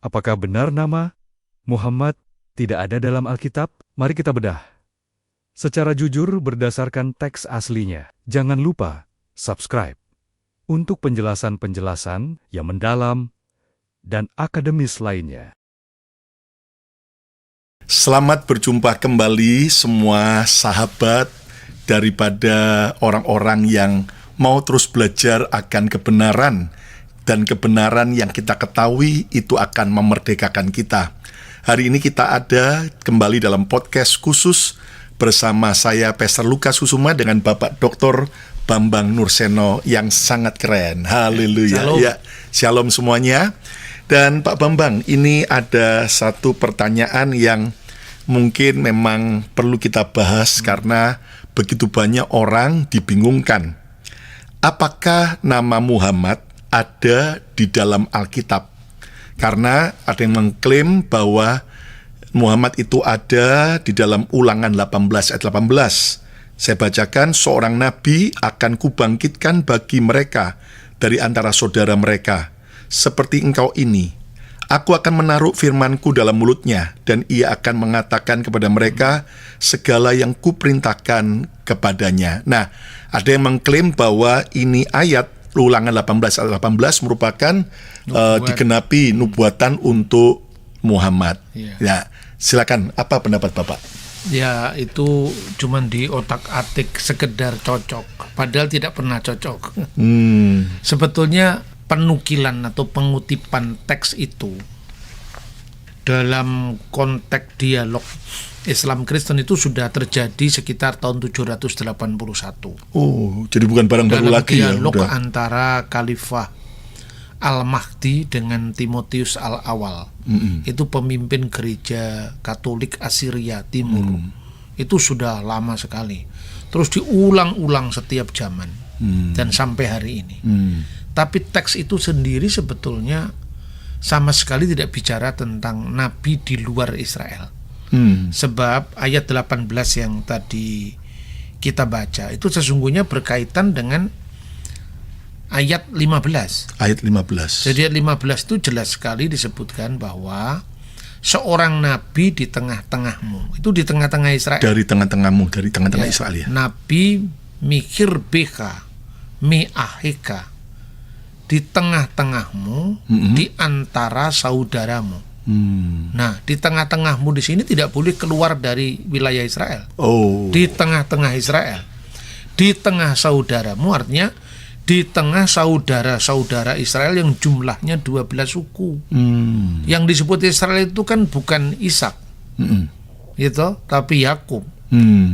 Apakah benar nama Muhammad tidak ada dalam Alkitab? Mari kita bedah secara jujur berdasarkan teks aslinya. Jangan lupa subscribe untuk penjelasan-penjelasan yang mendalam dan akademis lainnya. Selamat berjumpa kembali semua sahabat daripada orang-orang yang mau terus belajar akan kebenaran, dan kebenaran yang kita ketahui itu akan memerdekakan kita. Hari ini kita ada kembali dalam podcast khusus bersama saya Pastor Lukas Kusuma dengan Bapak Dr. Bambang Nurseno yang sangat keren. Haleluya. Shalom. Ya, shalom semuanya. Dan Pak Bambang, ini ada satu pertanyaan yang mungkin memang perlu kita bahas karena begitu banyak orang dibingungkan. Apakah nama Muhammad ada di dalam Alkitab? Karena ada yang mengklaim bahwa Muhammad itu ada di dalam Ulangan 18 ayat 18. Saya bacakan, seorang nabi akan kubangkitkan bagi mereka dari antara saudara mereka, seperti engkau ini. Aku akan menaruh firmanku dalam mulutnya, dan ia akan mengatakan kepada mereka segala yang kuperintahkan kepadanya. Nah, ada yang mengklaim bahwa ini ayat Ulangan 18 ayat 18 merupakan digenapi nubuatan untuk Muhammad. Ya, silakan, apa pendapat Bapak? Ya, itu cuman di otak-atik sekedar cocok, padahal tidak pernah cocok. Sebetulnya penukilan atau pengutipan teks itu dalam konteks dialog Islam Kristen itu sudah terjadi sekitar tahun 781. Oh, jadi bukan barang baru dalam lagi ya? dialog antara Khalifah Al-Mahdi dengan Timotius Al-Awal. Itu pemimpin gereja Katolik Assyria Timur. Itu sudah lama sekali. Terus diulang-ulang setiap zaman dan sampai hari ini. Tapi teks itu sendiri sebetulnya sama sekali tidak bicara tentang nabi di luar Israel. Sebab ayat 18 yang tadi kita baca itu sesungguhnya berkaitan dengan ayat 15. Ayat 15. Jadi ayat 15 itu jelas sekali disebutkan bahwa seorang nabi di tengah-tengahmu. Itu di tengah-tengah Israel. Dari tengah-tengahmu, dari tengah-tengah Israel ya. Nabi mikir beka meaheka, di tengah-tengahmu, di antara saudaramu. Nah, di tengah-tengahmu di sini tidak boleh keluar dari wilayah Israel. Di tengah-tengah Israel. Di tengah saudaramu artinya di tengah saudara-saudara Israel yang jumlahnya 12 suku. Yang disebut Israel itu kan bukan Ishak, gitu, tapi Yakub.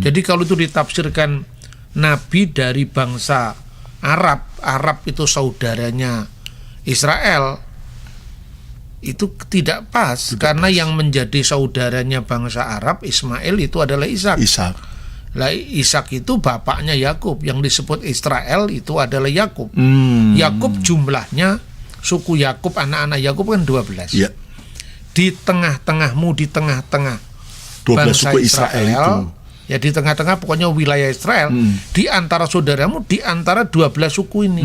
Jadi kalau itu ditafsirkan nabi dari bangsa Arab itu saudaranya Israel, itu tidak pas, karena yang menjadi saudaranya bangsa Arab Ismail itu adalah Ishak. Lah Ishak itu bapaknya Yakub, yang disebut Israel itu adalah Yakub. Yakub jumlahnya, suku Yakub, anak-anak Yakub kan 12. Ya. Di tengah-tengahmu, di tengah-tengah 12 bangsa suku Israel itu. Ya, di tengah-tengah pokoknya wilayah Israel, di antara saudaramu, di antara 12 suku ini.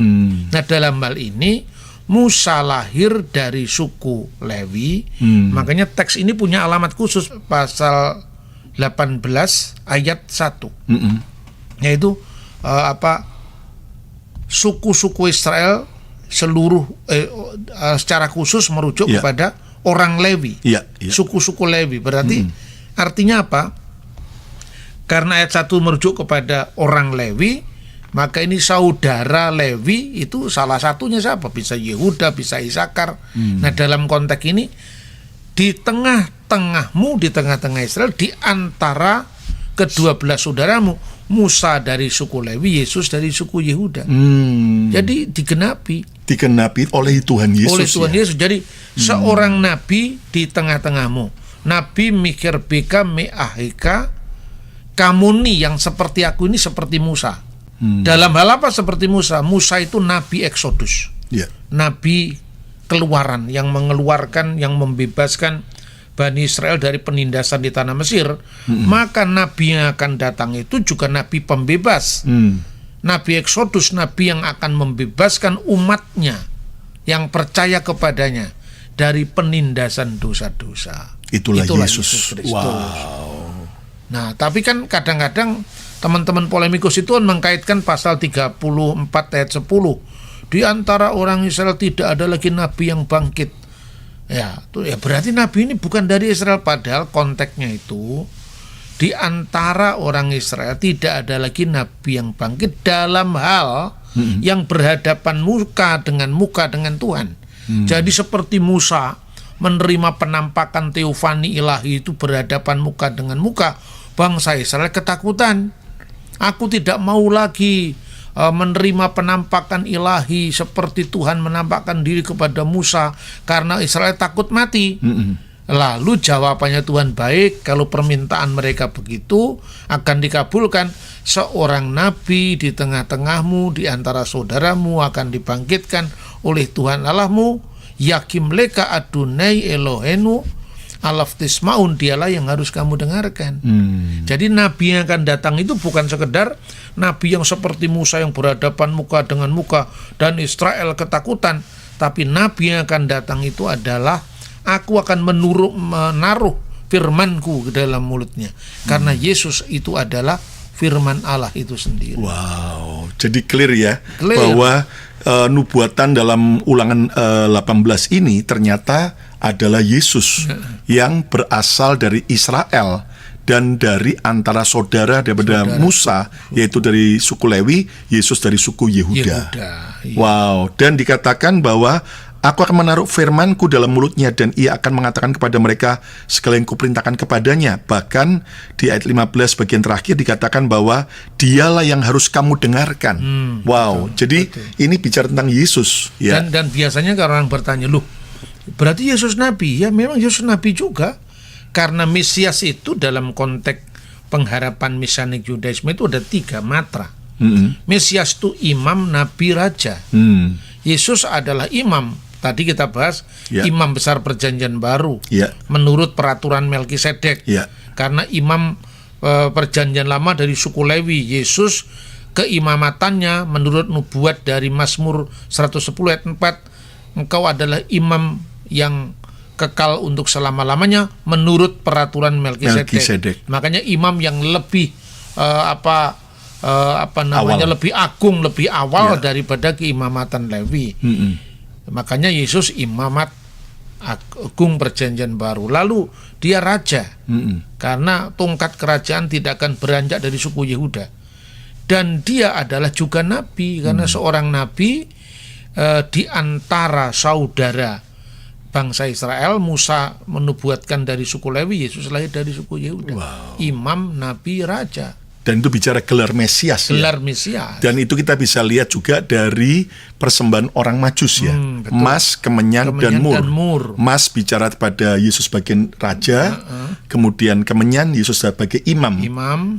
Nah, dalam hal ini Musa lahir dari suku Lewi. Makanya teks ini punya alamat khusus, pasal 18 ayat 1. Yaitu suku-suku Israel seluruh secara khusus merujuk kepada orang Lewi. Suku-suku Lewi. Berarti artinya apa? Karena ayat 1 merujuk kepada orang Lewi, maka ini saudara Lewi itu salah satunya siapa? Bisa Yehuda, bisa Isakar. Nah, dalam konteks ini di tengah-tengahmu, di tengah-tengah Israel, di antara ke-12 saudaramu, Musa dari suku Lewi, Yesus dari suku Yehuda. Jadi digenapi oleh Tuhan Yesus. Oleh Tuhan Yesus. Jadi seorang nabi di tengah-tengahmu. Nabi mikir beka meaheka, kamu nih yang seperti aku ini seperti Musa. Dalam hal apa seperti Musa? Musa itu nabi Eksodus. Nabi keluaran yang mengeluarkan, yang membebaskan Bani Israel dari penindasan di tanah Mesir. Maka nabi yang akan datang itu juga nabi pembebas. Nabi Eksodus, nabi yang akan membebaskan umatnya yang percaya kepadanya dari penindasan dosa-dosa. Itulah Yesus. Yesus Kristus. Wow. Nah, tapi kan kadang-kadang teman-teman polemikus itu mengkaitkan pasal 34 ayat 10. Di antara orang Israel tidak ada lagi nabi yang bangkit. Ya berarti nabi ini bukan dari Israel, padahal konteksnya itu di antara orang Israel tidak ada lagi nabi yang bangkit dalam hal yang berhadapan muka dengan Tuhan. Jadi seperti Musa menerima penampakan teofani ilahi itu berhadapan muka dengan muka, bangsa Israel ketakutan. Aku tidak mau lagi menerima penampakan ilahi seperti Tuhan menampakkan diri kepada Musa karena Israel takut mati. Lalu jawabannya Tuhan baik, kalau permintaan mereka begitu akan dikabulkan. Seorang nabi di tengah-tengahmu, di antara saudaramu akan dibangkitkan oleh Tuhan Allahmu, Yakim leka Adonai Elohenu alaftismaun, dialah yang harus kamu dengarkan. Jadi nabi yang akan datang itu bukan sekedar nabi yang seperti Musa yang berhadapan muka dengan muka dan Israel ketakutan, tapi nabi yang akan datang itu adalah aku akan menaruh firmanku ke dalam mulutnya, karena Yesus itu adalah firman Allah itu sendiri. Wow, jadi clear ya, clear. Bahwa nubuatan dalam Ulangan 18 ini ternyata adalah Yesus yang berasal dari Israel dan dari antara saudara daripada Musa, yaitu dari suku Lewi, Yesus dari suku Yehuda. Iya. Wow, dan dikatakan bahwa aku akan menaruh firmanku dalam mulutnya dan ia akan mengatakan kepada mereka segala yang kuperintahkan kepadanya. Bahkan di ayat 15 bagian terakhir dikatakan bahwa dialah yang harus kamu dengarkan. Wow, betul, jadi betul. Ini bicara tentang Yesus ya. Dan biasanya kalau orang bertanya, loh berarti Yesus Nabi? Ya memang Yesus Nabi juga, karena Mesias itu dalam konteks pengharapan mesianik Yudaisme itu ada 3 matra. Mesias itu imam, nabi, raja. Yesus adalah imam. Tadi kita bahas imam besar perjanjian baru menurut peraturan Melkisedek. Karena imam perjanjian lama dari suku Lewi, Yesus keimamatannya menurut nubuat dari Mazmur 110 ayat 4, engkau adalah imam yang kekal untuk selama-lamanya menurut peraturan Melkisedek. Makanya imam yang lebih lebih agung, lebih awal daripada keimamatan Lewi. Makanya Yesus imamat agung perjanjian baru. Lalu dia raja, karena tongkat kerajaan tidak akan beranjak dari suku Yehuda. Dan dia adalah juga nabi, karena seorang nabi di antara saudara bangsa Israel. Musa menubuatkan dari suku Lewi, Yesus lahir dari suku Yehuda. Imam, nabi, raja. Dan itu bicara gelar Mesias. Gelar Mesias. Dan itu kita bisa lihat juga dari persembahan orang Majus ya. Mas, kemenyan dan mur. Mas bicara pada Yesus sebagai raja, kemudian kemenyan Yesus sebagai imam.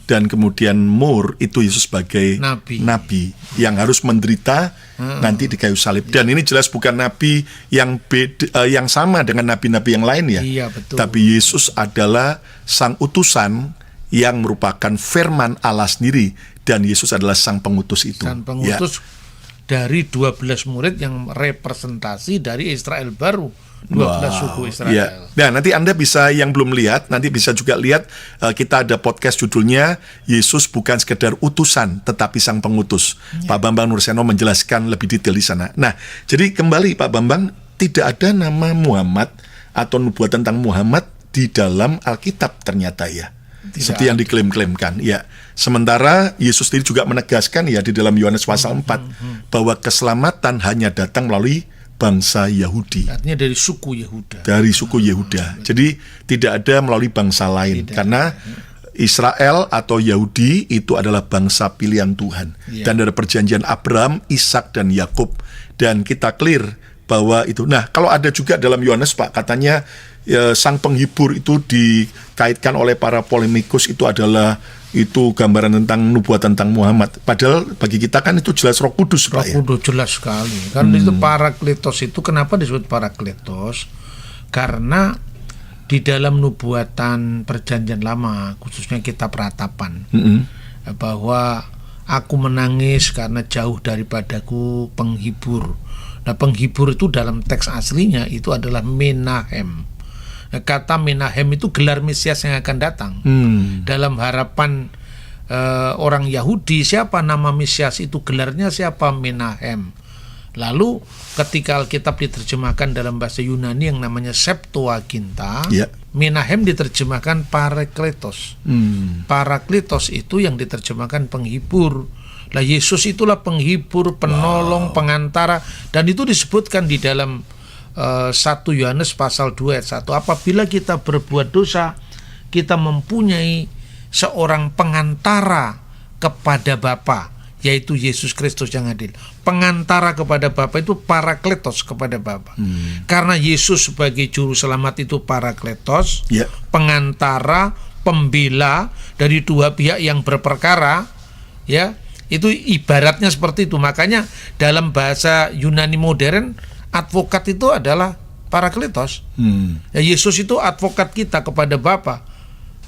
Dan kemudian mur itu Yesus sebagai nabi yang harus menderita nanti di kayu salib. Dan ini jelas bukan nabi yang yang sama dengan nabi-nabi yang lain ya. Iya, betul. Tapi Yesus adalah sang utusan yang merupakan firman Allah sendiri, dan Yesus adalah sang pengutus itu. Sang pengutus dari 12 murid yang representasi dari Israel baru, 12 suku Israel. Nah, nanti Anda bisa, yang belum lihat, nanti bisa juga lihat, kita ada podcast judulnya Yesus bukan sekedar utusan tetapi sang pengutus. Pak Bambang Nurseno menjelaskan lebih detail di sana. Nah, jadi kembali Pak Bambang, tidak ada nama Muhammad atau nubuatan tentang Muhammad di dalam Alkitab ternyata ya. Seperti yang diklaim-klaimkan ya. Sementara Yesus sendiri juga menegaskan ya di dalam Yohanes pasal 4 bahwa keselamatan hanya datang melalui bangsa Yahudi. Artinya dari suku Yehuda. Dari suku Yehuda. Jadi tidak ada melalui bangsa lain. Karena Israel atau Yahudi itu adalah bangsa pilihan Tuhan. Dan dari perjanjian Abraham, Ishak dan Yakub. Dan kita clear bahwa itu. Nah, kalau ada juga dalam Yohanes Pak, katanya sang penghibur itu dikaitkan oleh para polemikus itu adalah itu gambaran tentang nubuatan tentang Muhammad. Padahal bagi kita kan itu jelas Roh Kudus, Pak. Roh Kudus jelas sekali. Karena itu Parakletos itu, kenapa disebut Parakletos? Karena di dalam nubuatan perjanjian lama, khususnya kitab Ratapan, bahwa aku menangis karena jauh daripadaku penghibur, Nah, penghibur itu dalam teks aslinya itu adalah Menahem. Nah, kata Menahem itu gelar Mesias yang akan datang. Dalam harapan orang Yahudi, siapa nama Mesias itu, gelarnya siapa? Menahem. Lalu ketika Alkitab diterjemahkan dalam bahasa Yunani yang namanya Septuaginta, Menahem diterjemahkan Parakletos. Parakletos itu yang diterjemahkan penghibur. Lah Yesus itulah penghibur, penolong, pengantara, dan itu disebutkan di dalam 1 Yohanes pasal 2 ayat 1. Apabila kita berbuat dosa, kita mempunyai seorang pengantara kepada Bapa, yaitu Yesus Kristus yang adil. Pengantara kepada Bapa itu Parakletos kepada Bapa. Karena Yesus sebagai juru selamat itu Parakletos, pengantara, pembela dari dua pihak yang berperkara, ya. Itu ibaratnya seperti itu. Makanya dalam bahasa Yunani modern, advokat itu adalah Parakletos. Ya, Yesus itu advokat kita kepada Bapa.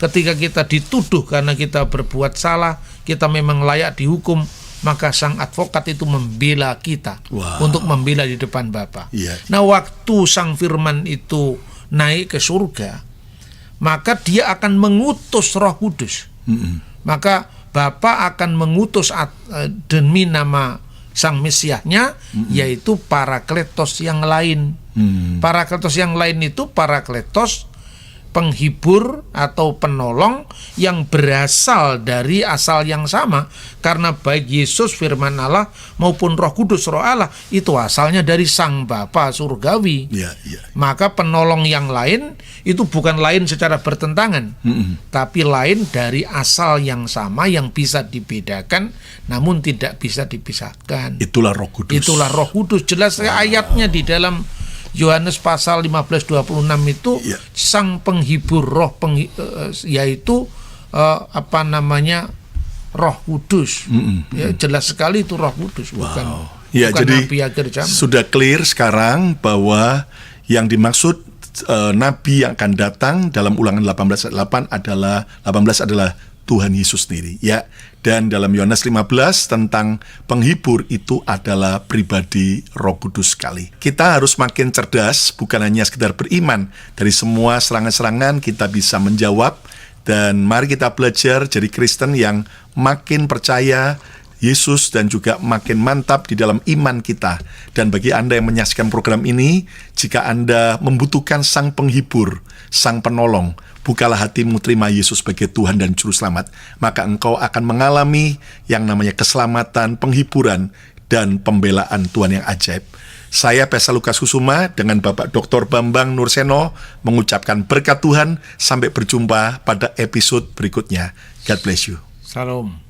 Ketika kita dituduh karena kita berbuat salah, kita memang layak dihukum, maka sang advokat itu membela kita untuk membela di depan Bapa. Nah, waktu sang firman itu naik ke surga, maka dia akan mengutus Roh Kudus. Maka Bapa akan mengutus demi nama sang Mesiasnya, yaitu Parakletos yang lain. Parakletos yang lain itu Parakletos penghibur atau penolong yang berasal dari asal yang sama, karena baik Yesus firman Allah maupun Roh Kudus Roh Allah itu asalnya dari Sang Bapa surgawi. Maka penolong yang lain itu bukan lain secara bertentangan, tapi lain dari asal yang sama yang bisa dibedakan namun tidak bisa dipisahkan. Itulah Roh Kudus. Itulah Roh Kudus. Jelas ayatnya di dalam Yohanes pasal 15:26 itu sang penghibur roh yaitu Roh Kudus. Ya, jelas sekali itu Roh Kudus, bukan jadi nabi akhir zaman. Sudah clear sekarang bahwa yang dimaksud nabi yang akan datang dalam Ulangan 18 adalah Tuhan Yesus sendiri, ya. Dan dalam Yohanes 15 tentang penghibur itu adalah pribadi Roh Kudus sekali. Kita harus makin cerdas, bukan hanya sekedar beriman. Dari semua serangan-serangan kita bisa menjawab, dan mari kita belajar jadi Kristen yang makin percaya Yesus dan juga makin mantap di dalam iman kita. Dan bagi Anda yang menyaksikan program ini, jika Anda membutuhkan sang penghibur, sang penolong, bukalah hatimu, terima Yesus sebagai Tuhan dan Juru Selamat, maka engkau akan mengalami yang namanya keselamatan, penghiburan, dan pembelaan Tuhan yang ajaib. Saya Pesa Lukas Kusuma dengan Bapak Dr. Bambang Nurseno mengucapkan berkat Tuhan. Sampai berjumpa pada episode berikutnya. God bless you. Salam.